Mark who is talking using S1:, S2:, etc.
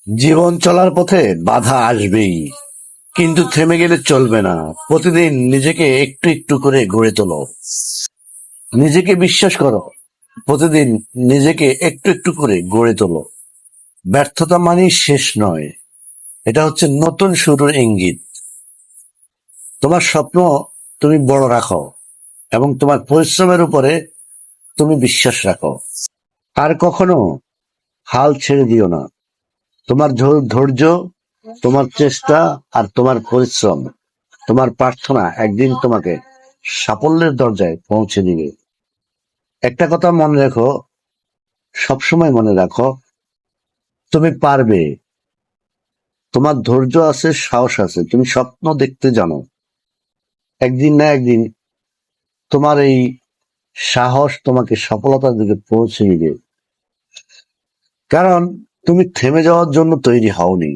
S1: জীবন চলার পথে বাধা আসবেই, কিন্তু থেমে গেলে চলবে না। প্রতিদিন নিজেকে একটু একটু করে গড়ে তোলো। নিজেকে বিশ্বাস করো। প্রতিদিন নিজেকে একটু একটু করে গড়ে তোলো। ব্যর্থতা মানেই শেষ নয়, এটা হচ্ছে নতুন শুরুর ইঙ্গিত। তোমার স্বপ্ন তুমি বড় রাখো, এবং তোমার পরিশ্রমের উপরে তুমি বিশ্বাস রাখো। আর কখনো হাল ছেড়ে দিও না। তোমার ধৈর্য, তোমার চেষ্টা, আর তোমার পরিশ্রম, তোমার প্রার্থনা একদিন তোমাকে সাফল্যের দরজায় পৌঁছে দিবে। একটা কথা মনে রেখো, সবসময় মনে রাখো, তুমি পারবে। তোমার ধৈর্য আছে, সাহস আছে, তুমি স্বপ্ন দেখতে জানো। একদিন না একদিন তোমার এই সাহস তোমাকে সফলতার দিকে পৌঁছে দিবে। কারণ তুমি থেমে যাওয়ার জন্য তৈরি হওনি,